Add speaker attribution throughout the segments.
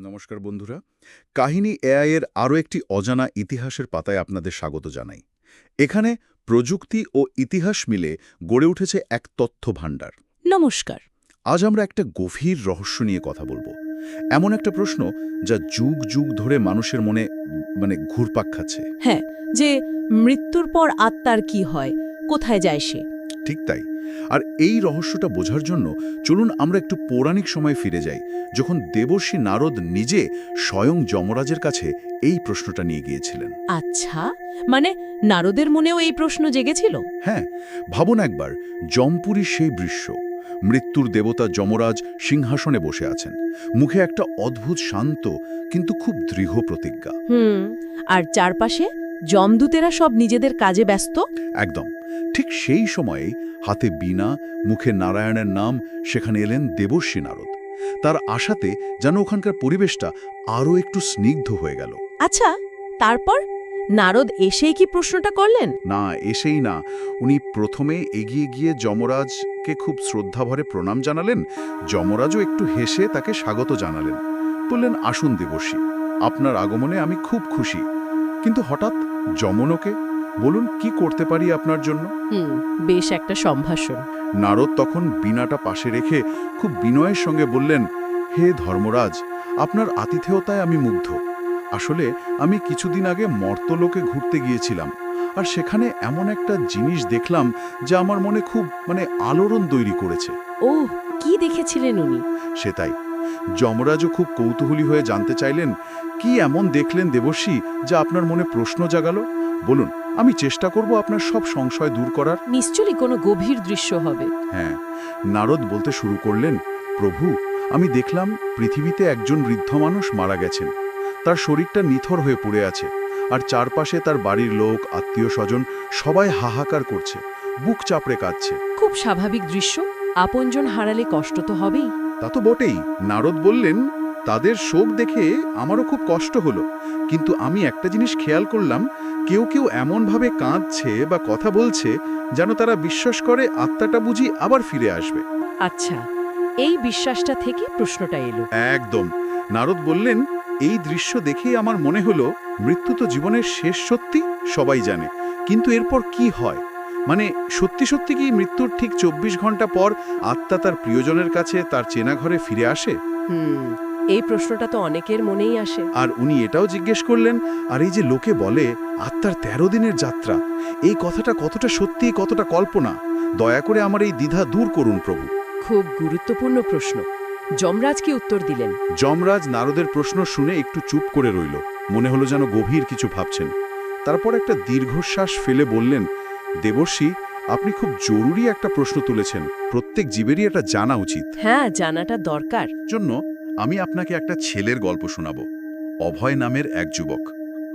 Speaker 1: নমস্কার বন্ধুরা। কাহিনী এআই এর আরও একটি অজানা ইতিহাসের পাতায় আপনাদের স্বাগত জানাই। এখানে প্রযুক্তি ও ইতিহাস মিলে গড়ে উঠেছে এক তথ্য ভাণ্ডার।
Speaker 2: নমস্কার।
Speaker 1: আজ আমরা একটা গভীর রহস্য নিয়ে কথা বলবো। এমন একটা প্রশ্ন যা যুগ যুগ ধরে মানুষের মনে ঘুরপাক খাচ্ছে।
Speaker 2: হ্যাঁ, যে মৃত্যুর পর আত্মার কি হয়, কোথায় যায় সে?
Speaker 1: ঠিক তাই। আর এই রহস্যটা বোঝার জন্য চলুন আমরা একটু পৌরাণিক সময়ে ফিরে যাই, যখন দেবর্ষি নারদ নিজে স্বয়ং যমরাজের কাছে এই প্রশ্নটা নিয়ে গিয়েছিলেন।
Speaker 2: আচ্ছা, মানে নারদের মনেও এই প্রশ্ন জেগেছিল?
Speaker 1: হ্যাঁ, ভাবুন একবার, জমপুরীর সেই দৃশ্য। মৃত্যুর দেবতা যমরাজ সিংহাসনে বসে আছেন, মুখে একটা অদ্ভুত শান্ত কিন্তু খুব দৃঢ় প্রতিজ্ঞা।
Speaker 2: আর চারপাশে যমদূতেরা সব নিজেদের কাজে ব্যস্ত।
Speaker 1: একদম ঠিক সেই সময়েই হাতে বীণা, মুখে নারায়ণের নাম, সেখানে এলেন দেবর্ষি নারদ। তার আশাতে যেন ওখানকার পরিবেশটা আরও একটু স্নিগ্ধ হয়ে গেল।
Speaker 2: আচ্ছা, তারপর নারদ এসেই কি প্রশ্নটা করলেন?
Speaker 1: না, এসেই না। উনি প্রথমে এগিয়ে গিয়ে যমরাজকে খুব শ্রদ্ধাভরে প্রণাম জানালেন। যমরাজও একটু হেসে তাকে স্বাগত জানালেন। বললেন, আসুন দেবর্ষি, আপনার আগমনে আমি খুব খুশি। কিন্তু হঠাৎ যমনকে, বলুন কি করতে পারি আপনার জন্য?
Speaker 2: বেশ একটা সম্ভাষণ।
Speaker 1: নারদ তখন বীণাটা পাশে রেখে খুব বিনয়ের সঙ্গে বললেন, হে ধর্মরাজ, আপনার আতিথেয়তায় আমি মুগ্ধ। আসলে আমি কিছুদিন আগে মর্তলোকে ঘুরতে গিয়েছিলাম, আর সেখানে এমন একটা জিনিস দেখলাম যা আমার মনে খুব আলোড়ন তৈরি করেছে।
Speaker 2: ও, কি দেখেছিলেন উনি?
Speaker 1: সেটাই। যমরাজও খুব কৌতূহলী হয়ে জানতে চাইলেন, কি এমন দেখলেন দেবর্ষি যা আপনার মনে প্রশ্ন জাগালো? বলুন, আমি চেষ্টা করব আপনার সব সংশয় দূর করার।
Speaker 2: নিশ্চয়ই কোনো গভীর দৃশ্য হবে।
Speaker 1: হ্যাঁ, নারদ বলতে শুরু করলেন, প্রভু, আমি দেখলাম পৃথিবীতে একজন বৃদ্ধ মানুষ মারা গেছেন। তার শরীরটা নিথর হয়ে পড়ে আছে, আর চারপাশে তার বাড়ির লোক, আত্মীয় স্বজন সবাই হাহাকার করছে, বুক চাপড়ে কাঁদছে।
Speaker 2: খুব স্বাভাবিক দৃশ্য। আপনজন হারালে কষ্ট তো হবেই।
Speaker 1: তা তো বটেই। নারদ বললেন, তাদের শোক দেখে আমারও খুব কষ্ট হলো, কিন্তু আমি একটা জিনিস খেয়াল করলাম, কেউ কেউ এমনভাবে কাঁদছে বা কথা বলছে যেন তারা বিশ্বাস করে আত্মাটা বুঝি আবার ফিরে আসবে।
Speaker 2: আচ্ছা, এই বিশ্বাসটা থেকে প্রশ্নটা এলো।
Speaker 1: একদম। নারদ বললেন, এই দৃশ্য দেখেই আমার মনে হলো, মৃত্যু তো জীবনের শেষ সত্যি, সবাই জানে, কিন্তু এরপর কি হয়? সত্যি সত্যি কি মৃত্যুর ঠিক ২৪ ঘন্টা পর আত্মা তার প্রিয়জনের কাছে তার চেনা ঘরে ফিরে আসে?
Speaker 2: এই প্রশ্নটা তো অনেকের মনেই আসে।
Speaker 1: আর উনি এটাও জিজ্ঞেস করলেন, আর এই যে লোকে বলে আত্মার ১৩ দিনের যাত্রা, এই কথাটা কতটা সত্যি, কতটা কল্পনা? দয়া করে আমার এই দ্বিধা দূর করুন প্রভু।
Speaker 2: খুব গুরুত্বপূর্ণ প্রশ্ন। যমরাজ কি উত্তর দিলেন?
Speaker 1: যমরাজ নারদের প্রশ্ন শুনে একটু চুপ করে রইল, মনে হলো যেন গভীর কিছু ভাবছেন। তারপর একটা দীর্ঘশ্বাস ফেলে বললেন, দেবর্ষি, আপনি খুব জরুরি একটা প্রশ্ন তুলেছেন, প্রত্যেক জীবেরই এটা জানা উচিত।
Speaker 2: হ্যাঁ, জানাটা দরকার।
Speaker 1: জন্য আমি আপনাকে একটা ছেলের গল্প শোনাব। অভয় নামের এক যুবক।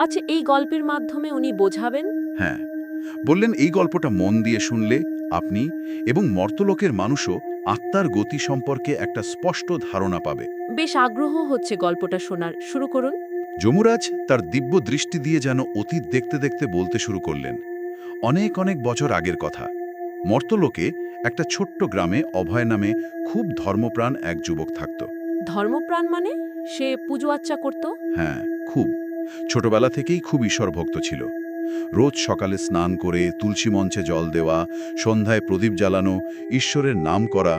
Speaker 2: আচ্ছা, এই গল্পের মাধ্যমে উনি বোঝাবেন?
Speaker 1: হ্যাঁ, বললেন, এই গল্পটা মন দিয়ে শুনলে আপনি এবং মর্তলোকের মানুষও আত্মার গতি সম্পর্কে একটা স্পষ্ট ধারণা পাবে।
Speaker 2: বেশ আগ্রহ হচ্ছে গল্পটা শোনার। শুরু করুন।
Speaker 1: যমরাজ তার দিব্য দৃষ্টি দিয়ে যেন অতীত দেখতে দেখতে বলতে শুরু করলেন, অনেক অনেক বছর আগের কথা। মর্তলোকে একটা ছোট্ট গ্রামে অভয় নামে খুব ধর্মপ্রাণ এক যুবক থাকত।
Speaker 2: ধর্মপ্রাণ মানে? সে পুজো আচ্চা করত?
Speaker 1: হ্যাঁ, খুব। ছোটবেলা থেকেই খুব ঈশ্বরভক্ত ছিল। রোজ সকালে স্নান করে তুলসী মঞ্চে জল দেওয়া, সন্ধ্যায় প্রদীপ জ্বালানো, ঈশ্বরের নাম করা,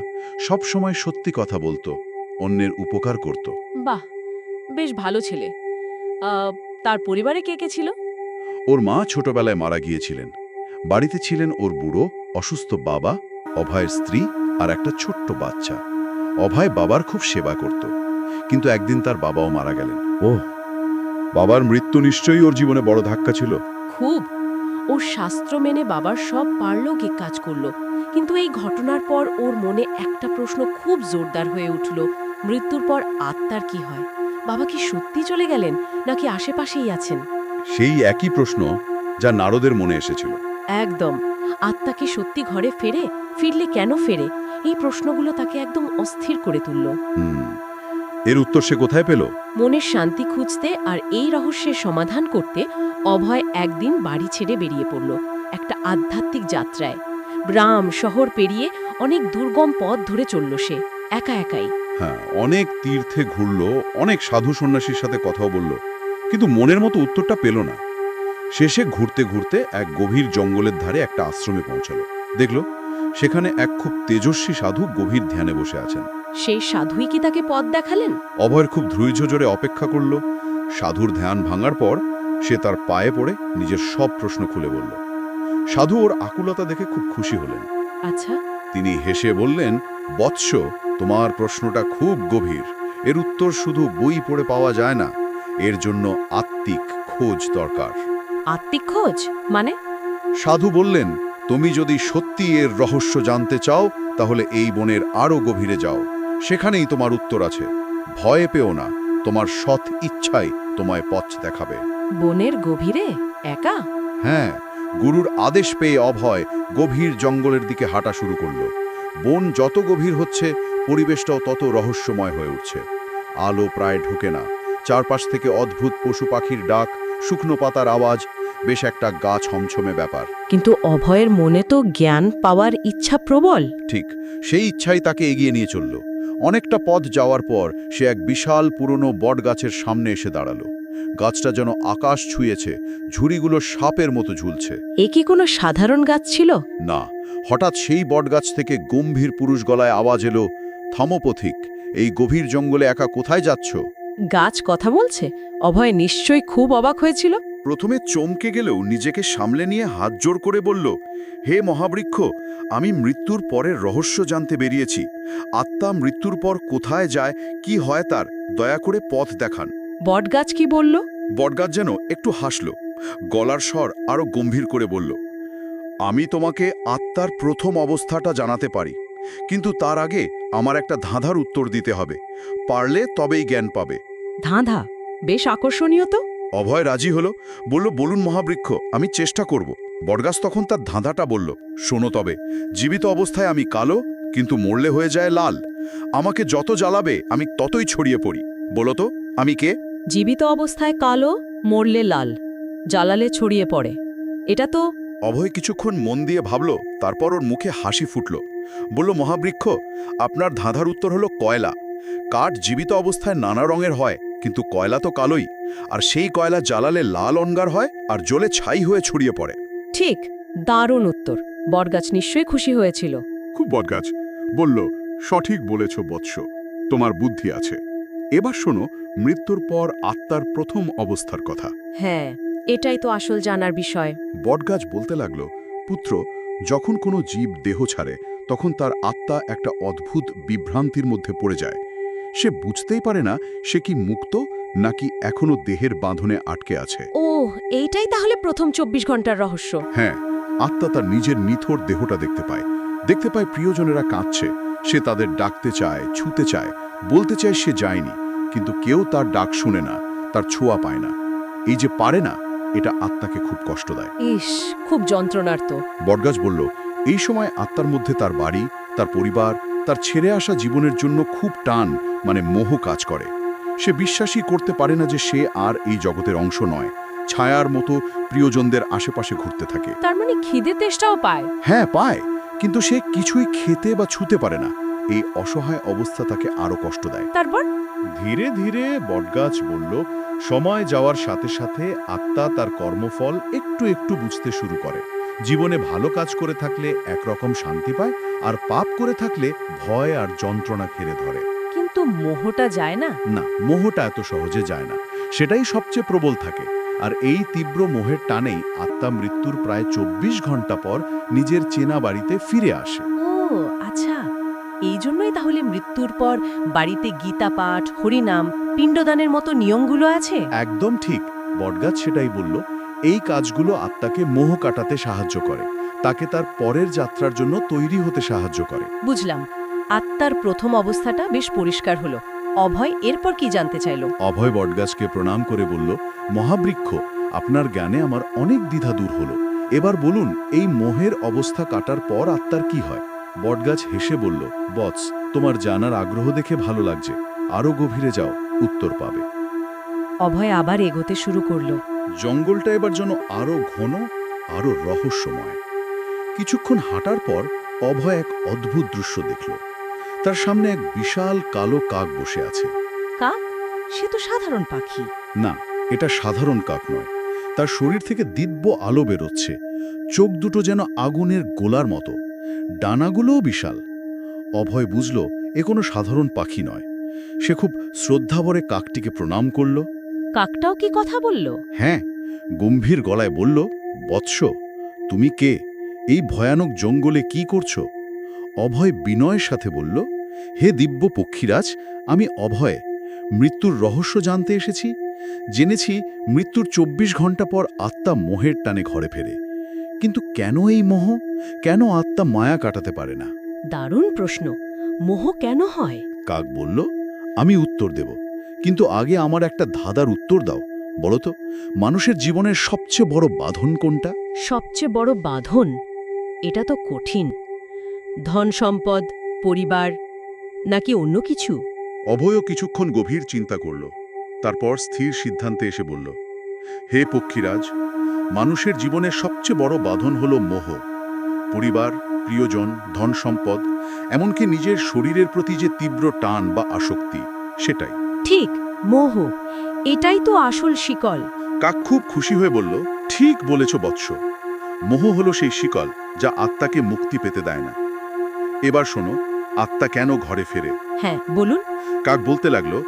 Speaker 1: সব সময় সত্যি কথা বলতো, অন্যের উপকার করত।
Speaker 2: বাহ, বেশ ভালো ছেলে। তার পরিবারে কে কে ছিল?
Speaker 1: ওর মা ছোটবেলায় মারা গিয়েছিলেন। বাড়িতে ছিলেন ওর বুড়ো অসুস্থ বাবা, অভয়ের স্ত্রী আর একটা ছোট্ট বাচ্চা। অভয় বাবার খুব সেবা করত, কিন্তু একদিন তার বাবাও মারা গেলেন। ওহ, বাবার মৃত্যু নিশ্চয়ই ওর জীবনে বড় ধাক্কা ছিল।
Speaker 2: খুব। ও শাস্ত্র মেনে বাবার সব পারলৌকিক কাজ করল, কিন্তু এই ঘটনার পর ওর মনে একটা প্রশ্ন খুব জোরদার হয়ে উঠল। মৃত্যুর পর আত্মার কি হয়? বাবা কি সত্যি চলে গেলেন, নাকি আশেপাশেই আছেন?
Speaker 1: সেই একই প্রশ্ন যা নারদের মনে এসেছিল।
Speaker 2: একদম। আত্মা কি সত্যি ঘরে ফেরে? ফিরলে কেন ফেরে? এই প্রশ্নগুলো তাকে একদম অস্থির করে তুলল।
Speaker 1: এর উত্তর সে কোথায় পেল?
Speaker 2: মনের শান্তি খুঁজতে আর এই রহস্যের সমাধান করতে অভয় একদিন বাড়ি ছেড়ে বেরিয়ে পড়ল একটা আধ্যাত্মিক যাত্রায়। গ্রাম শহর পেরিয়ে অনেক দুর্গম পথ ধরে চলল সে, একা একাই।
Speaker 1: হ্যাঁ, অনেক তীর্থে ঘুরলো, অনেক সাধু সন্ন্যাসীর সাথে কথাও বলল, কিন্তু মনের মতো উত্তরটা পেল না। শেষে ঘুরতে ঘুরতে এক গভীর জঙ্গলের ধারে একটা আশ্রমে পৌঁছালো। দেখল সেখানে এক খুব তেজস্বী সাধু গভীর ধ্যানে বসে আছেন।
Speaker 2: সেই সাধুই কি তাকে পথ দেখালেন?
Speaker 1: অভয়ের খুব ধৈর্য ধরে অপেক্ষা করল। সাধুর ধ্যান ভাঙার পর সে তার পায়ে পড়ে নিজের সব প্রশ্ন খুলে বলল। সাধু ওর আকুলতা দেখে খুব খুশি হলেন।
Speaker 2: আচ্ছা,
Speaker 1: তিনি হেসে বললেন, বৎস, তোমার প্রশ্নটা খুব গভীর। এর উত্তর শুধু বই পড়ে পাওয়া যায় না, এর জন্য আত্মিক খোঁজ দরকার।
Speaker 2: আত্মিক খোঁজ মানে?
Speaker 1: সাধু বললেন, তুমি যদি সত্যি এর রহস্য জানতে চাও তাহলে এই বনের আরো গভীরে যাও, সেখানেই তোমার উত্তর আছে। ভয় পেও না, তোমার সৎ ইচ্ছাই তোমায় পথ দেখাবে।
Speaker 2: বনের গভীরে একা?
Speaker 1: হ্যাঁ, গুরুর আদেশ পেয়ে অভয় গভীর জঙ্গলের দিকে হাঁটা শুরু করল। বন যত গভীর হচ্ছে পরিবেশটাও তত রহস্যময় হয়ে উঠছে। আলো প্রায় ঢোকে না, চারপাশ থেকে অদ্ভুত পশু পাখির ডাক, শুকনো পাতার আওয়াজ, বেশ একটা গা ছমছমে ব্যাপার।
Speaker 2: কিন্তু অভয়ের মনে তো জ্ঞান পাওয়ার ইচ্ছা প্রবল।
Speaker 1: ঠিক সেই ইচ্ছাই তাকে এগিয়ে নিয়ে চলল। অনেকটা পথ যাওয়ার পর সে এক বিশাল পুরনো বটগাছের সামনে এসে দাঁড়ালো। গাছটা যেন আকাশ ছুঁয়েছে, ঝুড়িগুলো সাপের মতো ঝুলছে।
Speaker 2: এ কি কোনো সাধারণ গাছ ছিল?
Speaker 1: না, হঠাৎ সেই বটগাছ থেকে গম্ভীর পুরুষ গলায় আওয়াজ এলো, থামো পথিক, এই গভীর জঙ্গলে একা কোথায় যাচ্ছ?
Speaker 2: গাছ কথা বলছে? অভয় নিশ্চয়ই খুব অবাক হয়েছিল।
Speaker 1: প্রথমে চমকে গেলেও নিজেকে সামলে নিয়ে হাত জোড় করে বলল, হে মহাবৃক্ষ, আমি মৃত্যুর পরের রহস্য জানতে বেরিয়েছি। আত্মা মৃত্যুর পর কোথায় যায়, কি হয় তার দয়া করে পথ দেখান।
Speaker 2: বটগাছ কি বলল?
Speaker 1: বটগাছ যেন একটু হাসল, গলার স্বর আরো গম্ভীর করে বলল, আমি তোমাকে আত্মার প্রথম অবস্থাটা জানাতে পারি, কিন্তু তার আগে আমার একটা ধাঁধার উত্তর দিতে হবে। পারলে তবেই জ্ঞান পাবে।
Speaker 2: ধাঁধা? বেশ আকর্ষণীয় তো।
Speaker 1: অভয় রাজি হলো, বলল, বলুন মহাবৃক্ষ, আমি চেষ্টা করব। বটগাছ তখন তার ধাঁধাটা বলল, শোনো তবে, জীবিত অবস্থায় আমি কালো, কিন্তু মরলে হয়ে যায় লাল। আমাকে যত জ্বালাবে আমি ততই ছড়িয়ে পড়ি। বলো তো আমি কে?
Speaker 2: জীবিত অবস্থায় কালো, মরলে লাল, জ্বালালে ছড়িয়ে পড়ে। এটা তো।
Speaker 1: অভয় কিছুক্ষণ মন দিয়ে ভাবল, তারপর ওর মুখে হাসি ফুটল। বলল, মহাবৃক্ষ, আপনার ধাঁধার উত্তর হলো কয়লা। কাঠ জীবিত অবস্থায় নানা রঙের হয়, কিন্তু কয়লা তো কালোই। আর সেই কয়লা জ্বালালে লাল অঙ্গার হয় আর জ্বলে ছাই হয়ে ছড়িয়ে পড়ে।
Speaker 2: ঠিক, দারুণ উত্তর। বটগাছ নিশ্চয়ই খুশি হয়েছিল।
Speaker 3: খুব বটগাছ বলল, সঠিক বলেছ বৎস, তোমার বুদ্ধি আছে। এবার শোনো মৃত্যুর পর আত্মার প্রথম অবস্থার কথা।
Speaker 2: হ্যাঁ, এটাই তো আসল জানার বিষয়।
Speaker 1: বটগাছ বলতে লাগলো, পুত্র, যখন কোনো জীব দেহ ছাড়ে তখন তার আত্মা একটা অদ্ভুত বিভ্রান্তির মধ্যে পড়ে যায়। সে বুঝতেই পারে না সে কি মুক্ত নাকি এখনো দেহের বাঁধনে আটকে আছে।
Speaker 2: ও, এইটাই তাহলে প্রথম 24 ঘন্টার রহস্য।
Speaker 1: হ্যাঁ, আত্মা তার নিজের নিথর দেহটা দেখতে পায় প্রিয়জনেরা কাঁদছে। সে তাদের ডাকতে চায়, ছুতে চায়, বলতে চায় সে যায়নি, কিন্তু কেউ তার ডাক শুনে না, তার ছোঁয়া পায় না। এই যে পারে না, এটা আত্মাকে খুব কষ্ট দেয়।
Speaker 2: ইস, খুব যন্ত্রণার তো।
Speaker 1: বটগাছ বলল, এই সময় আত্মার মধ্যে তার বাড়ি, তার পরিবার, তার ছেড়ে আসা জীবনের জন্য খুব টান, মানে মোহ কাজ করে। সে বিশ্বাসই করতে পারে না যে সে আর এই জগতের অংশ নয়। ছায়ার মতো প্রিয়জনদের আশেপাশে ঘুরতে থাকে।
Speaker 2: তার মানে খিদে তেষ্টাও পায়?
Speaker 1: হ্যাঁ, পায়, কিন্তু সে কিছুই খেতে বা ছুতে পারে না। এই অসহায় অবস্থা তাকে আরো কষ্ট দেয়।
Speaker 2: তারপর?
Speaker 1: ধীরে ধীরে বটগাছ বলল, সময় যাওয়ার সাথে সাথে আত্মা তার কর্মফল একটু একটু বুঝতে শুরু করে। জীবনে ভালো কাজ করে থাকলে একরকম শান্তি পায়, আর পাপ করে থাকলে ভয় আর যন্ত্রণা ঘিরে ধরে।
Speaker 2: কিন্তু মোহটা যায় না?
Speaker 1: না, মোহটা এত সহজে যায় না, সেটাই সবচেয়ে প্রবল থাকে। আর এই তীব্র মোহের টানেই আত্মা মৃত্যুর প্রায় 24 ঘন্টা পর নিজের চেনা বাড়িতে ফিরে আসে।
Speaker 2: ও আচ্ছা, এই জন্যই তাহলে মৃত্যুর পর বাড়িতে গীতা পাঠ, হরিনাম, পিণ্ডদানের মতো নিয়মগুলো আছে।
Speaker 1: একদম ঠিক, বটগাছ সেটাই বলল। এই কাজগুলো আত্মাকে মোহ কাটাতে সাহায্য করে, তাকে তার পরের যাত্রার জন্য তৈরি হতে সাহায্য করে।
Speaker 2: বুঝলাম। আত্মার প্রথম অবস্থাটা বেশ পরিষ্কার হলো। অভয় এরপর কি জানতে চাইল?
Speaker 1: অভয় বটগাছকে প্রণাম করে বলল, মহাবৃক্ষ, আপনার জ্ঞানে আমার অনেক দ্বিধা দূর হলো। এবার বলুন, এই মোহের অবস্থা কাটার পর আত্মার কি হয়? বটগাছ হেসে বলল, বৎস, তোমার জানার আগ্রহ দেখে ভালো লাগছে, আরো গভীরে যাও, উত্তর পাবে।
Speaker 2: অভয় আবার এগোতে শুরু করলো।
Speaker 1: জঙ্গলটা এবার যেন আরো ঘন, আরো রহস্যময়। কিছুক্ষণ হাঁটার পর অভয় এক অদ্ভুত দৃশ্য দেখল। তার সামনে এক বিশাল কালো কাক বসে আছে।
Speaker 2: কাক? সে তো সাধারণ পাখি।
Speaker 1: না, এটা সাধারণ কাক নয়। তার শরীর থেকে দিব্য আলো বেরোচ্ছে, চোখ দুটো যেন আগুনের গোলার মতো, ডানাগুলোও বিশাল। অভয় বুঝল এ কোনো সাধারণ পাখি নয়। সে খুব শ্রদ্ধাভরে কাকটিকে প্রণাম করল।
Speaker 2: কাকটাও কি কথা বলল?
Speaker 1: হ্যাঁ, গম্ভীর গলায় বলল, বৎস, তুমি কে? এই ভয়ানক জঙ্গলে কি করছো? অভয় বিনয়ের সাথে বলল, হে দিব্য পক্ষীরাজ, আমি অভয়। মৃত্যুর রহস্য জানতে এসেছি। জেনেছি মৃত্যুর ২৪ ঘন্টা পর আত্মা মোহের টানে ঘরে ফেরে। কিন্তু কেন এই মোহ? কেন আত্মা মায়া কাটাতে পারে না?
Speaker 2: দারুণ প্রশ্ন। মোহ কেন হয়?
Speaker 1: কাক বলল, আমি উত্তর দেব, কিন্তু আগে আমার একটা ধাঁধার উত্তর দাও। বলো তো, মানুষের জীবনের সবচেয়ে বড় বাঁধন কোনটা?
Speaker 2: সবচেয়ে বড় বাঁধন? এটা তো কঠিন। ধন সম্পদ, পরিবার, নাকি অন্য কিছু?
Speaker 3: অভয়ও কিছুক্ষণ গভীর চিন্তা করল, তারপর স্থির সিদ্ধান্তে এসে বলল, হে পক্ষীরাজ, মানুষের জীবনের সবচেয়ে বড় বাঁধন হলো মোহ। পরিবার, প্রিয়জন, ধন সম্পদ, এমনকি নিজের শরীরের প্রতি যে তীব্র টান বা আসক্তি, সেটাই।
Speaker 2: ঠিক, মোহ। এটাই তো আসল শিকল।
Speaker 3: কাক খুব খুশি হয়ে বলল, ঠিক বলেছ বৎস। মোহ হলো সেই শিকল যা আত্মাকে মুক্তি পেতে দেয় না। এবার শোনো, আত্মা কেন ঘরে ফেরে।
Speaker 2: হ্যাঁ, বলুন।
Speaker 3: কাক বলতে লাগলো,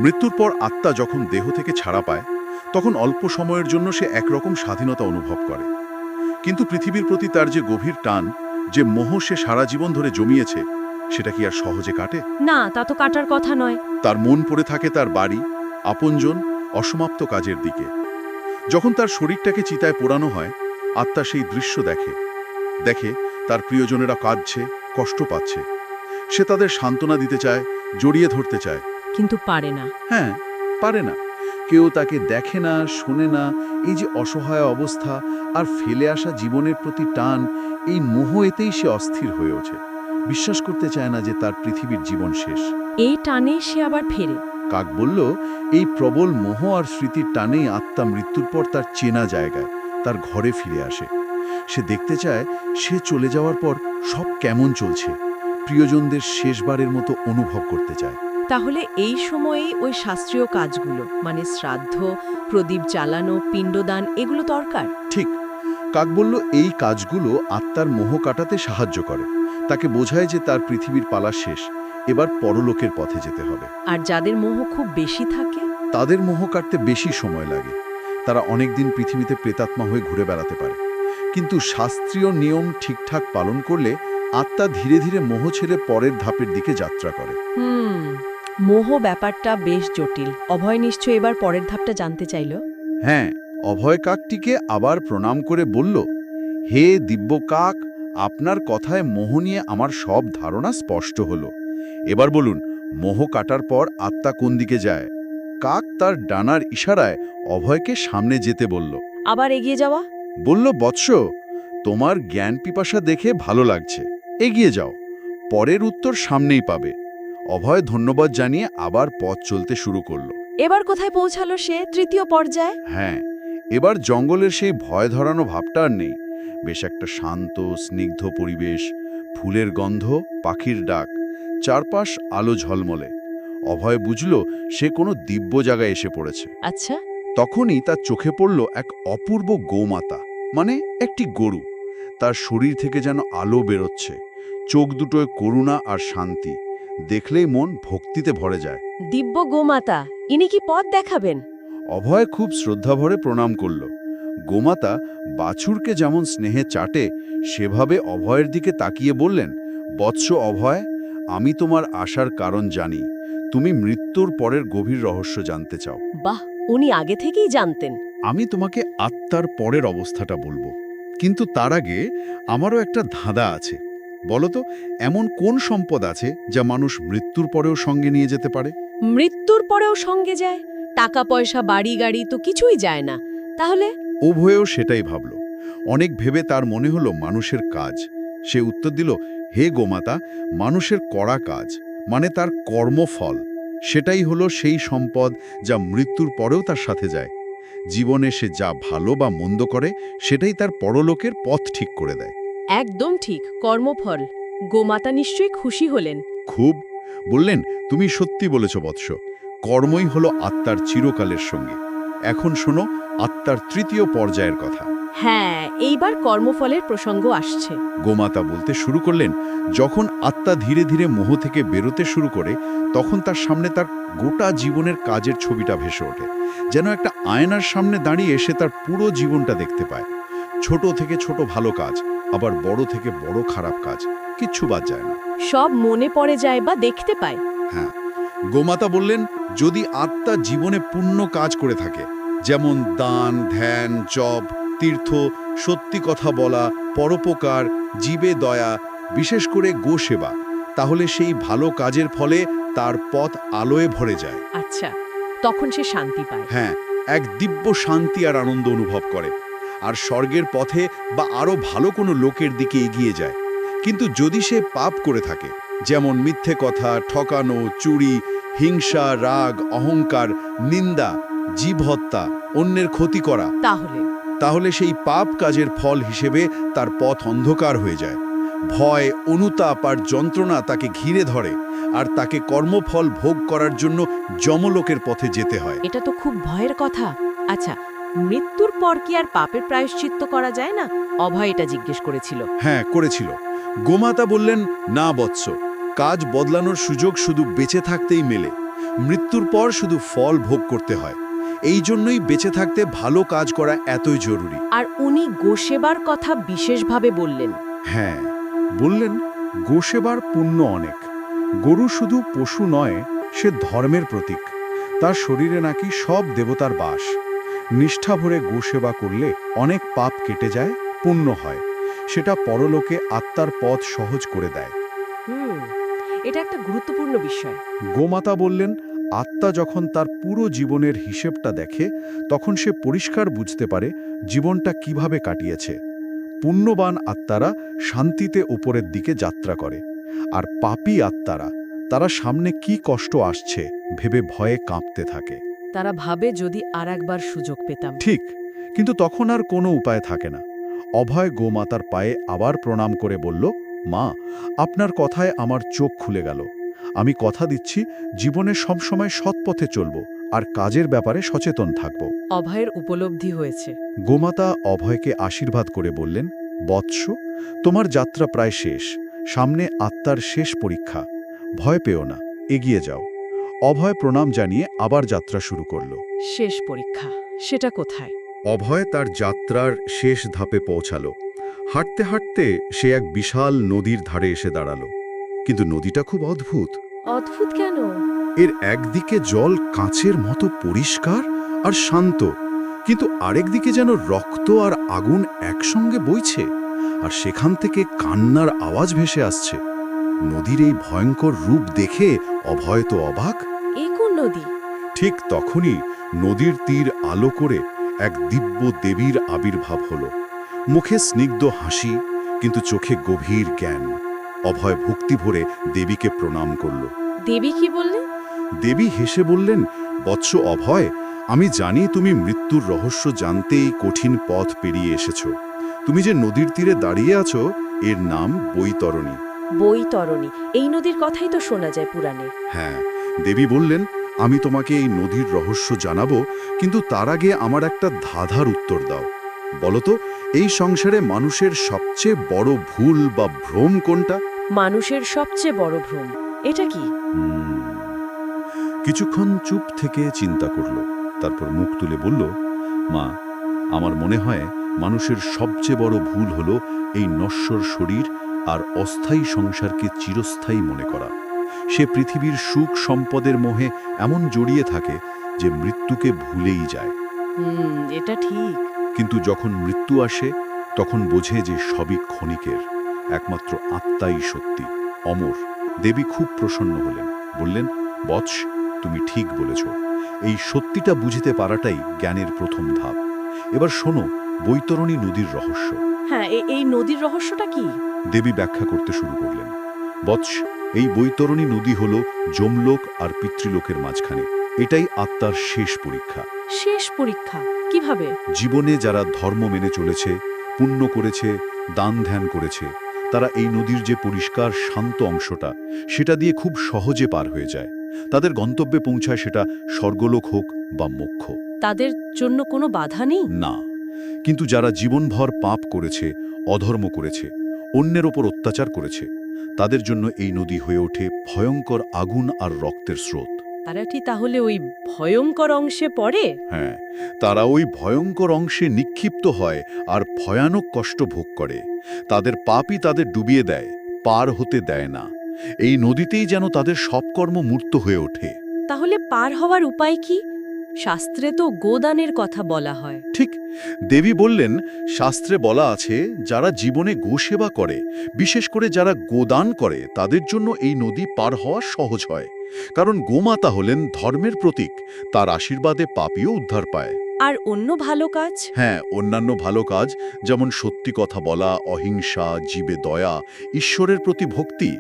Speaker 3: মৃত্যুর পর আত্মা যখন দেহ থেকে ছাড়া পায়, তখন অল্প সময়ের জন্য সে একরকম স্বাধীনতা অনুভব করে। কিন্তু পৃথিবীর প্রতি তার যে গভীর টান, যে মোহ সে সারা জীবন ধরে জমিয়েছে, সেটা কি আর সহজে কাটে?
Speaker 2: না, তা তো কাটার কথা নয়।
Speaker 3: তার মন পড়ে থাকে তার বাড়ি, আপনজন, অসমাপ্ত কাজের দিকে। যখন তার শরীরটাকে চিতায় পোড়ানো হয়, আত্মা সেই দৃশ্য দেখে দেখে তার প্রিয়জনেরা কাঁদছে, কষ্ট পাচ্ছে। সে তাদের সান্ত্বনা দিতে চায়, জড়িয়ে ধরতে চায়,
Speaker 2: কিন্তু পারে না।
Speaker 1: হ্যাঁ, পারে না। কেউ তাকে দেখে না, শোনে না। এই যে অসহায় অবস্থা আর ফেলে আসা জীবনের প্রতি টান, এই মোহ, এতেই সে অস্থির হয়ে ওঠে। বিশ্বাস করতে চায় না যে তার পৃথিবীর জীবন শেষ।
Speaker 2: এই টানে সে আবার ফেরে।
Speaker 1: কাক বলল, এই প্রবল মোহ আর স্মৃতির টানেই আত্মা মৃত্যুর পর তার চেনা জায়গায়, তার ঘরে ফিরে আসে। সে দেখতে চায় সে চলে যাওয়ার পর সব কেমন চলছে, প্রিয়জনদের শেষবারের মতো অনুভব করতে চায়।
Speaker 2: তাহলে এই সময়েই ওই শাস্ত্রীয় কাজগুলো, মানে শ্রাদ্ধ, প্রদীপ জ্বালানো, পিণ্ডদান, এগুলো দরকার।
Speaker 1: ঠিক। কাক বলল, এই কাজগুলো আত্মার মোহ কাটাতে সাহায্য করে। তাকে বোঝায় যে তার পৃথিবীর পালা শেষ, এবার পরলোকের পথে যেতে হবে।
Speaker 2: আর যাদের মোহ খুব বেশি থাকে,
Speaker 1: তাদের মোহ কাটতে বেশি সময় লাগে। তারা অনেকদিন পৃথিবীতে প্রেতাত্মা হয়ে ঘুরে বেড়াতে পারে। কিন্তু শাস্ত্রীয় নিয়ম ঠিকঠাক পালন করলে আত্মা ধীরে ধীরে মোহ ছেড়ে পরের ধাপের দিকে যাত্রা করে।
Speaker 2: মোহ ব্যাপারটা বেশ জটিল। অভয় নিশ্চয় এবার পরের ধাপটা জানতে চাইল।
Speaker 1: হ্যাঁ, অভয় কাকটিকে আবার প্রণাম করে বলল, হে দিব্য কাক, আপনার কথায় মোহ নিয়ে আমার সব ধারণা স্পষ্ট হলো। এবার বলুন, মোহ কাটার পর আত্মা কোন দিকে যায়? কাক তার ডানার ইশারায় অভয়কে সামনে যেতে বলল।
Speaker 2: আবার এগিয়ে যাওয়া?
Speaker 1: বলল, বৎস, তোমার জ্ঞান পিপাসা দেখে ভালো লাগছে, এগিয়ে যাও, পরের উত্তর সামনেই পাবে। অভয় ধন্যবাদ জানিয়ে আবার পথ চলতে শুরু করল।
Speaker 2: এবার কোথায় পৌঁছালো সে? তৃতীয় পর্যায়ে?
Speaker 1: হ্যাঁ, এবার জঙ্গলের সেই ভয় ধরানো ভাবটা আর নেই। বেশ একটা শান্ত, স্নিগ্ধ পরিবেশ, ফুলের গন্ধ, পাখির ডাক, চারপাশ আলো ঝলমলে। অভয় বুঝল সে কোনো দিব্য জায়গায় এসে পড়েছে।
Speaker 2: আচ্ছা।
Speaker 1: তখনই তার চোখে পড়ল এক অপূর্ব গোমাতা, মানে একটি গরু। তার শরীর থেকে যেন আলো বেরোচ্ছে, চোখ দুটোয় করুণা আর শান্তি। দেখলেই মন ভক্তিতে ভরে যায়।
Speaker 2: দিব্য গোমাতা, ইনি কি পথ দেখাবেন?
Speaker 1: অভয় খুব শ্রদ্ধাভরে প্রণাম করল। গোমাতা বাছুরকে যেমন স্নেহে চাটে, সেভাবে অভয়ের দিকে তাকিয়ে বললেন, বৎস অভয়, আমি তোমার আসার কারণ জানি। তুমি মৃত্যুর পরের গভীর রহস্য জানতে চাও।
Speaker 2: বাহ, উনি আগে থেকেই জানতেন।
Speaker 1: আমি তোমাকে আত্মার পরের অবস্থাটা বলবো, কিন্তু তার আগে আমারও একটা ধাঁধা আছে। বলো তো, এমন কোন সম্পদ আছে যা মানুষ মৃত্যুর পরেও সঙ্গে নিয়ে যেতে পারে?
Speaker 2: মৃত্যুর পরেও সঙ্গে যায়? টাকা পয়সা, বাড়ি গাড়ি তো কিছুই যায় না। তাহলে?
Speaker 1: উভয়েও সেটাই ভাবল। অনেক ভেবে তার মনে হলো মানুষের কাজ। সে উত্তর দিল, হে গোমাতা, মানুষের করা কাজ, মানে তার কর্মফল, সেটাই হলো সেই সম্পদ যা মৃত্যুর পরেও তার সাথে যায়। জীবনে সে যা ভালো বা মন্দ করে, সেটাই তার পরলোকের পথ ঠিক করে দেয়।
Speaker 2: একদম ঠিক, কর্মফল। গোমাতা নিশ্চয়ই খুশি হলেন।
Speaker 3: খুব। বললেন, তুমি সত্যি বলেছ বৎস, কর্মই হলো আত্মার চিরকালের সঙ্গে। এখন শোনো আত্মার তৃতীয় পর্যায়ের কথা।
Speaker 2: হ্যাঁ, এইবার কর্মফলের প্রসঙ্গ আসছে।
Speaker 3: গোমাতা বলতে শুরু করলেন, যখন আত্মা ধীরে ধীরে মোহ থেকে বেরোতে শুরু করে, তখন তার সামনে তার গোটা জীবনের কাজের ছবিটা ভেসে ওঠে। যেন একটা আয়নার সামনে দাঁড়িয়ে সে তার পুরো জীবনটা দেখতে পায়। ছোট থেকে ছোট ভালো কাজ, আবার বড় থেকে বড় খারাপ কাজ, কিচ্ছু বাদ যায় না।
Speaker 2: সব মনে পড়ে যায় বা দেখতে পায়।
Speaker 3: হ্যাঁ, গোমাতা বললেন, যদি আত্মা জীবনে পুণ্য কাজ করে থাকে, যেমন দান, ধ্যান, জপ, তীর্থ, সত্যি কথা বলা, পরোপকার, জীবে দয়া, বিশেষ করে গোসেবা, তাহলে সেই ভালো কাজের ফলে তার পথ আলোয় ভরে যায়।
Speaker 2: আচ্ছা, তখন সে শান্তি পায়।
Speaker 3: হ্যাঁ, এক দিব্য শান্তি আর আনন্দ অনুভব করে, আর স্বর্গের পথে বা আরো ভালো কোনো লোকের দিকে এগিয়ে যায়। কিন্তু যদি সে পাপ করে থাকে, যেমন মিথ্যে কথা, ঠকানো, চুরি, হিংসা, রাগ, অহংকার, নিন্দা, জীব হত্যা, অন্যের ক্ষতি করা, তাহলে সেই পাপ কাজের ফল হিসেবে তার পথ অন্ধকার হয়ে যায়। ভয়, অনুতাপ আর যন্ত্রণা তাকে ঘিরে ধরে, আর তাকে কর্মফল ভোগ করার জন্য যমলোকের পথে যেতে হয়।
Speaker 2: এটা তো খুব ভয়ের কথা। আচ্ছা, মৃত্যুর পর কি আর পাপের প্রায়শ্চিত্ত করা যায় না? অভয় এটা জিজ্ঞেস করেছিল।
Speaker 3: হ্যাঁ, করেছিল। গোমাতা বললেন, না বৎস, কাজ বদলানোর সুযোগ শুধু বেঁচে থাকতেই মেলে। মৃত্যুর পর শুধু ফল ভোগ করতে হয়। এই জন্যই বেঁচে থাকতে ভালো কাজ করা এতই জরুরি।
Speaker 2: আর উনি গোসেবার কথা বিশেষভাবে বললেন।
Speaker 3: হ্যাঁ, বললেন, গোসেবার পুণ্য অনেক। গরু শুধু পশু নয়, সে ধর্মের প্রতীক। তার শরীরে নাকি সব দেবতার বাস। নিষ্ঠা ভরে গোসেবা করলে অনেক পাপ কেটে যায়, পুণ্য হয়। সেটা পরলোকে আত্মার পথ সহজ করে দেয়।
Speaker 2: এটা একটা গুরুত্বপূর্ণ বিষয়।
Speaker 3: গোমাতা বললেন, আত্মা যখন তার পুরো জীবনের হিসেবটা দেখে, তখন সে পরিষ্কার বুঝতে পারে জীবনটা কিভাবে কাটিয়েছে। পুণ্যবান আত্মারা শান্তিতে উপরের দিকে যাত্রা করে, আর পাপী আত্মারা, তারা সামনে কি কষ্ট আসছে ভেবে ভয়ে কাঁপতে থাকে।
Speaker 2: তারা ভাবে যদি আর একবার সুযোগ পেতাম।
Speaker 3: ঠিক, কিন্তু তখন আর কোনো উপায় থাকে না। অভয় গোমাতার পায়ে আবার প্রণাম করে বলল, মা, আপনার কথায় আমার চোখ খুলে গেল। আমি কথা দিচ্ছি, জীবনে সবসময় সৎ পথে চলব, আর কাজের ব্যাপারে সচেতন থাকব।
Speaker 2: অভয়ের উপলব্ধি হয়েছে।
Speaker 3: গোমাতা অভয়কে আশীর্বাদ করে বললেন, বৎস, তোমার যাত্রা প্রায় শেষ। সামনে আত্মার শেষ পরীক্ষা। ভয় পেও না, এগিয়ে যাও। অভয় প্রণাম জানিয়ে আবার যাত্রা শুরু করল।
Speaker 2: শেষ পরীক্ষা, সেটা কোথায়?
Speaker 3: অভয় তার যাত্রার শেষ ধাপে পৌঁছালো। হাঁটতে হাঁটতে সে এক বিশাল নদীর ধারে এসে দাঁড়ালো। কিন্তু নদীটা খুব অদ্ভুত।
Speaker 2: অদ্ভুত কেন?
Speaker 3: এর একদিকে জল কাঁচের মতো পরিষ্কার আর শান্ত, কিন্তু আরেকদিকে যেন রক্ত আর আগুন একসঙ্গে বইছে, আর সেখান থেকে কান্নার আওয়াজ ভেসে আসছে। নদীর এই ভয়ঙ্কর রূপ দেখে অভয় তো অবাক।
Speaker 2: এ কোন নদী?
Speaker 3: ঠিক তখনই নদীর তীর আলো করে এক দিব্য দেবীর আবির্ভাব হল। মুখে স্নিগ্ধ হাসি, কিন্তু চোখে গভীর জ্ঞান। অভয় ভক্তি ভরে দেবীকে প্রণাম করল।
Speaker 2: দেবী কি বললেন?
Speaker 3: দেবী হেসে বললেন, বৎস অভয়, আমি জানি তুমি মৃত্যুর রহস্য জানতেই কঠিন পথ পেরিয়ে এসেছ। তুমি যে নদীর তীরে দাঁড়িয়ে আছো, এর নাম বৈতরণী।
Speaker 2: বৈতরণী, এই নদীর কথাই তো শোনা যায় পুরাণে।
Speaker 3: হ্যাঁ, দেবী বললেন, আমি তোমাকে এই নদীর রহস্য জানাবো, কিন্তু তার আগে আমার একটা ধাঁধার উত্তর দাও। বলতো, এই সংসারে মানুষের সবচেয়ে বড় ভুল বা ভ্রম কোনটা?
Speaker 2: মানুষের সবচেয়ে বড় ভ্রম, এটা কি?
Speaker 3: কিছুক্ষণ চুপ থেকে চিন্তা করল, তারপর মুখ তুলে বলল, মা, আমার মনে হয় মানুষের সবচেয়ে বড় ভুল হলো এই নশ্বর শরীর আর অস্থায়ী সংসারকে চিরস্থায়ী মনে করা। সে পৃথিবীর সুখ সম্পদের মোহে এমন জড়িয়ে থাকে যে মৃত্যুকে ভুলেই যায়।
Speaker 2: এটা ঠিক।
Speaker 3: কিন্তু যখন মৃত্যু আসে, তখন বোঝে যে সবই ক্ষণিকের, একমাত্র আত্মাই সত্যি, অমর। দেবী খুব প্রসন্ন হলেন, বললেন, বৎস, তুমি ঠিক বলেছ। এই সত্যিটা বুঝতে পারাটাই জ্ঞানের প্রথম ধাপ। এবার শোনো বৈতরণী নদীর রহস্য।
Speaker 2: হ্যাঁ, এই নদীর রহস্যটা কি?
Speaker 3: দেবী ব্যাখ্যা করতে শুরু করলেন, বৎস, এই বৈতরণী নদী হল যমলোক আর পিতৃলোকের মাঝখানে। এটাই আত্মার শেষ পরীক্ষা।
Speaker 2: শেষ পরীক্ষা কিভাবে?
Speaker 3: জীবনে যারা ধর্ম মেনে চলেছে, পুণ্য করেছে, দান ধ্যান করেছে, তারা এই নদীর যে পরিষ্কার শান্ত অংশটা সেটা দিয়ে খুব সহজে পার হয়ে যায়। তাদের গন্তব্যে পৌঁছায় সেটা স্বর্গলোক হোক বা মোক্ষ।
Speaker 2: তাদের জন্য কোনো বাধা নেই?
Speaker 3: না, কিন্তু যারা জীবনভর পাপ করেছে, অধর্ম করেছে, অন্যের ওপর অত্যাচার করেছে, তাদের জন্য এই নদী হয়ে ওঠে ভয়ঙ্কর আগুন আর রক্তের স্রোত।
Speaker 2: তারা কি তাহলে ওই ভয়ঙ্কর অংশে পড়ে?
Speaker 3: হ্যাঁ, তারা ওই ভয়ঙ্কর অংশে নিক্ষিপ্ত হয় আর ভয়ানক কষ্ট ভোগ করে। তাদের পাপই তাদের ডুবিয়ে দেয়, পার হতে দেয় না। এই নদীতেই যেন তাদের সব কর্ম মূর্ত হয়ে ওঠে।
Speaker 2: তাহলে পার হওয়ার উপায় কি? শাস্ত্রে তো গোদানের কথা বলা হয়।
Speaker 3: ঠিক, দেবী বললেন, শাস্ত্রে বলা আছে যারা জীবনে গোসেবা করে, বিশেষ করে যারা গোদান করে, তাদের জন্য এই নদী পার হওয়া সহজ হয়। কারণ গোমাতা হলেন ধর্মের প্রতীক, তার আশীর্বাদে পাপীও উদ্ধার পায়।
Speaker 2: আর অন্য ভালো কাজ?
Speaker 3: হ্যাঁ, অন্যান্য ভালো কাজ যেমন সত্যি কথা বলা, অহিংসা, জীবে দয়া, ঈশ্বরের প্রতি ভক্তি,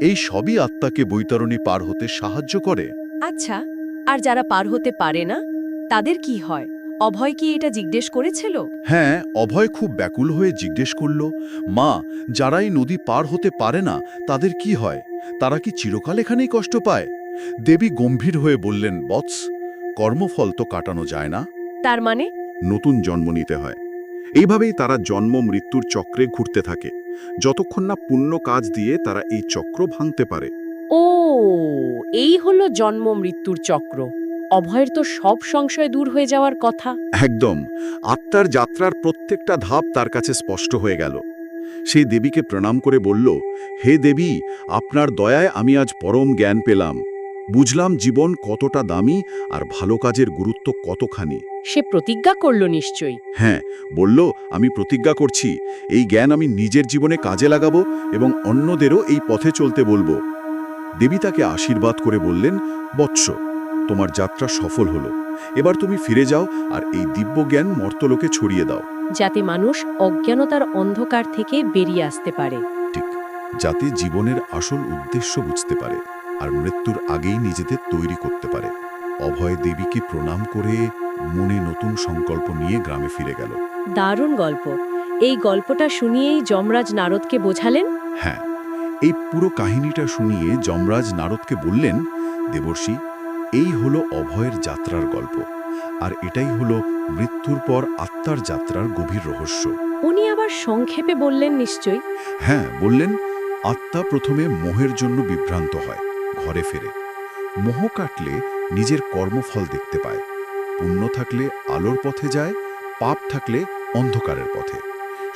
Speaker 3: এই সবই আত্মাকে বৈতরণী পার হতে সাহায্য করে।
Speaker 2: আচ্ছা, আর যারা পার হতে পারে না তাদের কি হয়? অভয় কি এটা জিজ্ঞেস করেছিল?
Speaker 3: হ্যাঁ, অভয় খুব ব্যাকুল হয়ে জিজ্ঞেস করল, মা, যারা এই নদী পার হতে পারে না তাদের কি হয়? তারা কি চিরকাল এখানেই কষ্ট পায়? দেবী গম্ভীর হয়ে বললেন, বৎস, কর্মফল তো কাটানো যায় না,
Speaker 2: তার মানে?
Speaker 3: নতুন জন্ম নিতে হয়। এইভাবেই তারা জন্ম মৃত্যুর চক্রে ঘুরতে থাকে, যতক্ষণ না পুণ্য কাজ দিয়ে তারা এই চক্র ভাঙতে পারে।
Speaker 2: ও, এই হলো জন্ম মৃত্যুর চক্র। অভয়ের তো সব সংশয় দূর হয়ে যাওয়ার কথা।
Speaker 3: একদম, আত্মার যাত্রার প্রত্যেকটা ধাপ তার কাছে স্পষ্ট হয়ে গেল। সেই দেবীকে প্রণাম করে বলল, হে দেবী, আপনার দয়ায় আমি আজ পরম জ্ঞান পেলাম, বুঝলাম জীবন কতটা দামি আর ভালো কাজের গুরুত্ব কতখানি।
Speaker 2: সে প্রতিজ্ঞা করলো নিশ্চয়ই।
Speaker 3: হ্যাঁ, বলল, আমি প্রতিজ্ঞা করছি এই জ্ঞান আমি নিজের জীবনে কাজে লাগাবো এবং অন্যদেরও এই পথে চলতে বলবো। দেবী তাকে আশীর্বাদ করে বললেন, বৎস, তোমার যাত্রা সফল হলো, এবার তুমি ফিরে যাও আর এই দিব্য জ্ঞান মর্তলোকে ছড়িয়ে দাও।
Speaker 2: যাতে মানুষ অজ্ঞানতার অন্ধকার থেকে বেরিয়ে আসতে পারে।
Speaker 3: ঠিক, যাতে জীবনের আসল উদ্দেশ্য বুঝতে পারে আর মৃত্যুর আগেই নিজেদের তৈরি করতে পারে। অভয় দেবীকে প্রণাম করে মনে নতুন সংকল্প নিয়ে গ্রামে ফিরে গেল।
Speaker 2: দারুণ গল্প। এই গল্পটা শুনিয়েই যমরাজ নারদকে বোঝালেন?
Speaker 3: হ্যাঁ, এই পুরো কাহিনীটা শুনিয়ে যমরাজ নারদকে বললেন, দেবর্ষি, এই হলো অভয়ের যাত্রার গল্প, আর এটাই হলো মৃত্যুর পর আত্মার যাত্রার গভীর রহস্য।
Speaker 2: উনি আবার সংক্ষেপে বললেন নিশ্চয়ই?
Speaker 3: হ্যাঁ, বললেন, আত্মা প্রথমে মোহের জন্য বিভ্রান্ত হয়, ঘরে ফেরে। মোহ কাটলে নিজের কর্মফল দেখতে পায়। পুণ্য থাকলে আলোর পথে যায়, পাপ থাকলে অন্ধকারের পথে।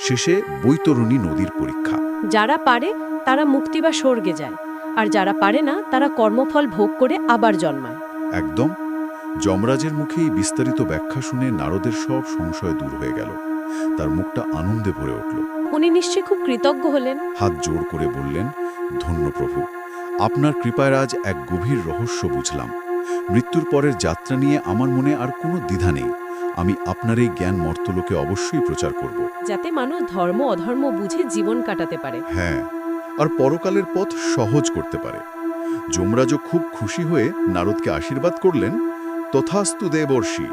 Speaker 3: শেষে বৈতরণী নদীর পরীক্ষা।
Speaker 2: যারা পারে তারা মুক্তি বা স্বর্গে যায়, আর যারা পারে না তারা কর্মফল ভোগ করে আবার জন্মায়।
Speaker 3: একদম। যমরাজের মুখে এই বিস্তারিত ব্যাখ্যা শুনে নারদের সব সংশয় দূর হয়ে গেল। তার মুখটা আনন্দে ভরে উঠল।
Speaker 2: উনি নিশ্চয়ই খুব কৃতজ্ঞ হলেন।
Speaker 3: হাত জোড় করে বললেন, ধন্য প্রভু, আপনার কৃপায় আজ এক গভীর রহস্য বুঝলাম। মৃত্যুর পরের যাত্রা নিয়ে আমার মনে আর কোনো দ্বিধা নেই। আমি আপনার এই জ্ঞান মর্তলোকে অবশ্যই প্রচার করব।
Speaker 2: যাতে মানুষ ধর্ম অধর্ম বুঝে জীবন কাটাতে পারে।
Speaker 3: হ্যাঁ, আর পরকালের পথ সহজ করতে পারে। যমরাজও খুব খুশি হয়ে নারদকে আশীর্বাদ করলেন, তথাস্তু দেবর্ষি,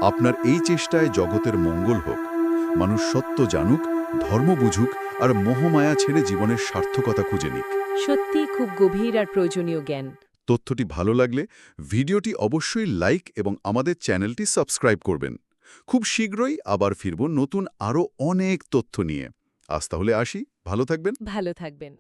Speaker 3: আপনার এই চেষ্টায় জগতের মঙ্গল হোক। মানুষ সত্য জানুক, ধর্ম বুঝুক আর মোহমায়া ছেড়ে জীবনের সার্থকতা খুঁজে নিক।
Speaker 2: সত্যি খুব গভীর আর প্রয়োজনীয় জ্ঞান।
Speaker 3: তথ্যটি ভালো লাগলে ভিডিওটি অবশ্যই লাইক এবং আমাদের চ্যানেলটি সাবস্ক্রাইব করবেন। খুব শীঘ্রই আবার ফিরব নতুন আরও অনেক তথ্য নিয়ে। আজ তাহলে আসি, ভালো থাকবেন।
Speaker 2: ভালো থাকবেন।